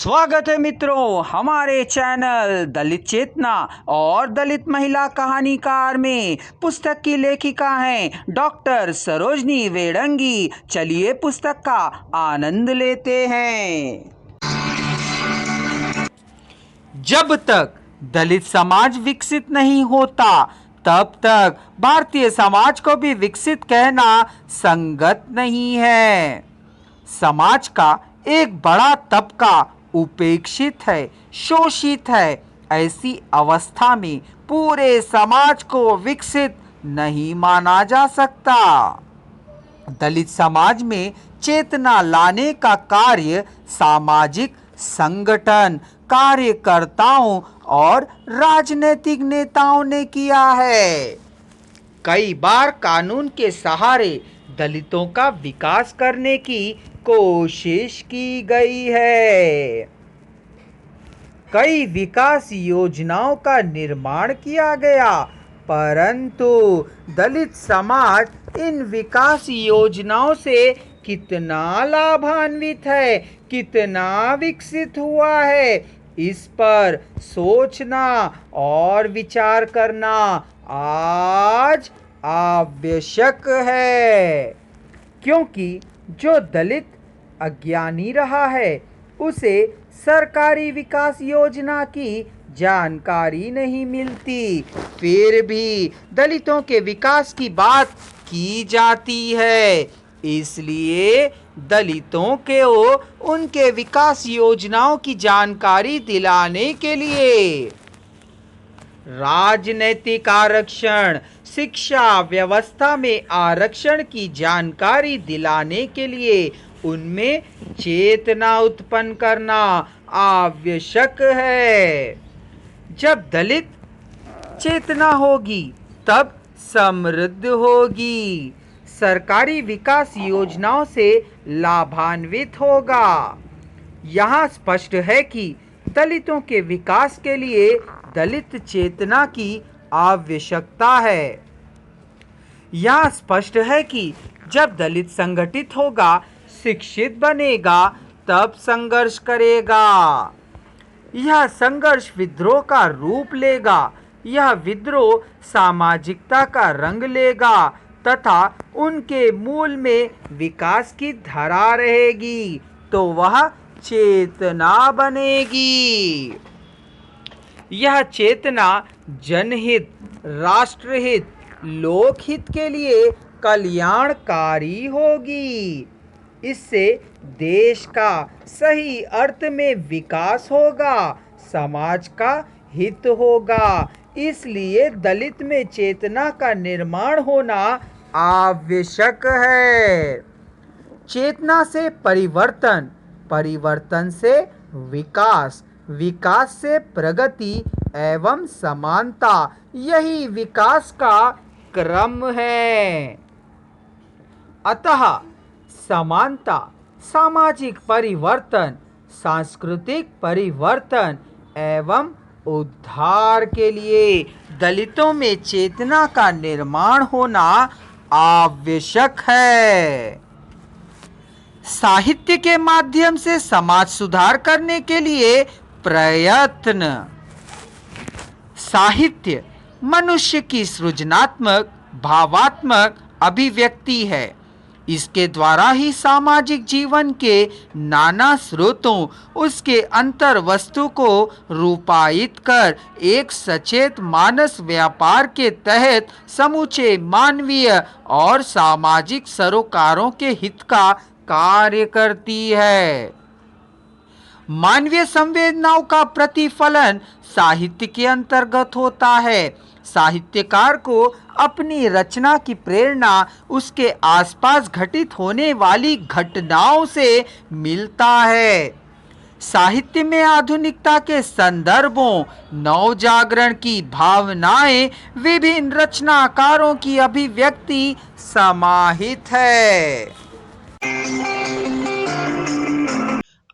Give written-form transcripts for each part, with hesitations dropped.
स्वागत है मित्रों हमारे चैनल दलित चेतना और दलित महिला कहानीकार में। पुस्तक की लेखिका हैं डॉक्टर सरोजनी वेडंगी। चलिए पुस्तक का आनंद लेते हैं। जब तक दलित समाज विकसित नहीं होता तब तक भारतीय समाज को भी विकसित कहना संगत नहीं है। समाज का एक बड़ा तबका उपेक्षित है, शोषित है। ऐसी अवस्था में पूरे समाज को विकसित नहीं माना जा सकता। दलित समाज में चेतना लाने का कार्य सामाजिक संगठन, कार्यकर्ताओं और राजनीतिक नेताओं ने किया है। कई बार कानून के सहारे दलितों का विकास करने की कोशिश की गई है। कई विकास योजनाओं का निर्माण किया गया, परंतु दलित समाज इन विकास योजनाओं से कितना लाभान्वित है, कितना विकसित हुआ है, इस पर सोचना और विचार करना आज आवश्यक है। क्योंकि जो दलित अज्ञानी रहा है उसे सरकारी विकास योजना की जानकारी नहीं मिलती, फिर भी दलितों के विकास की बात की जाती है। इसलिए दलितों को उनके विकास योजनाओं की जानकारी दिलाने के लिए राजनीतिक आरक्षण, शिक्षा व्यवस्था में आरक्षण की जानकारी दिलाने के लिए उनमें चेतना उत्पन्न करना आवश्यक है। जब दलित चेतना होगी तब समृद्ध होगी, सरकारी विकास योजनाओं से लाभान्वित होगा। यहाँ स्पष्ट है कि दलितों के विकास के लिए दलित चेतना की आवश्यकता है। यह स्पष्ट है कि जब दलित संगठित होगा, शिक्षित बनेगा, तब संघर्ष करेगा। यह संघर्ष विद्रोह का रूप लेगा। यह विद्रोह सामाजिकता का रंग लेगा तथा उनके मूल में विकास की धारा रहेगी, तो वह चेतना बनेगी। यह चेतना जनहित, राष्ट्रहित, लोकहित के लिए कल्याणकारी होगी। इससे देश का सही अर्थ में विकास होगा, समाज का हित होगा। इसलिए दलित में चेतना का निर्माण होना आवश्यक है। चेतना से परिवर्तन, परिवर्तन से विकास, विकास से प्रगति एवं समानता, यही विकास का क्रम है। अतः समानता, सामाजिक परिवर्तन, सांस्कृतिक परिवर्तन एवं उद्धार के लिए दलितों में चेतना का निर्माण होना आवश्यक है। साहित्य के माध्यम से समाज सुधार करने के लिए प्रयत्न। साहित्य मनुष्य की सृजनात्मक, भावात्मक अभिव्यक्ति है। इसके द्वारा ही सामाजिक जीवन के नाना स्रोतों, उसके अंतर वस्तु को रूपायित कर एक सचेत मानस व्यापार के तहत समूचे मानवीय और सामाजिक सरोकारों के हित का कार्य करती है। मानवीय संवेदनाओं का प्रतिफलन साहित्य के अंतर्गत होता है। साहित्यकार को अपनी रचना की प्रेरणा उसके आसपास घटित होने वाली घटनाओं से मिलता है। साहित्य में आधुनिकता के संदर्भों, नवजागरण की भावनाएं, विभिन्न रचनाकारों की अभिव्यक्ति समाहित है।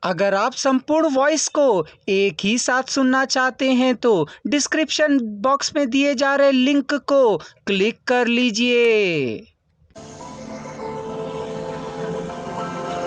अगर आप संपूर्ण वॉइस को एक ही साथ सुनना चाहते हैं तो डिस्क्रिप्शन बॉक्स में दिए जा रहे लिंक को क्लिक कर लीजिए।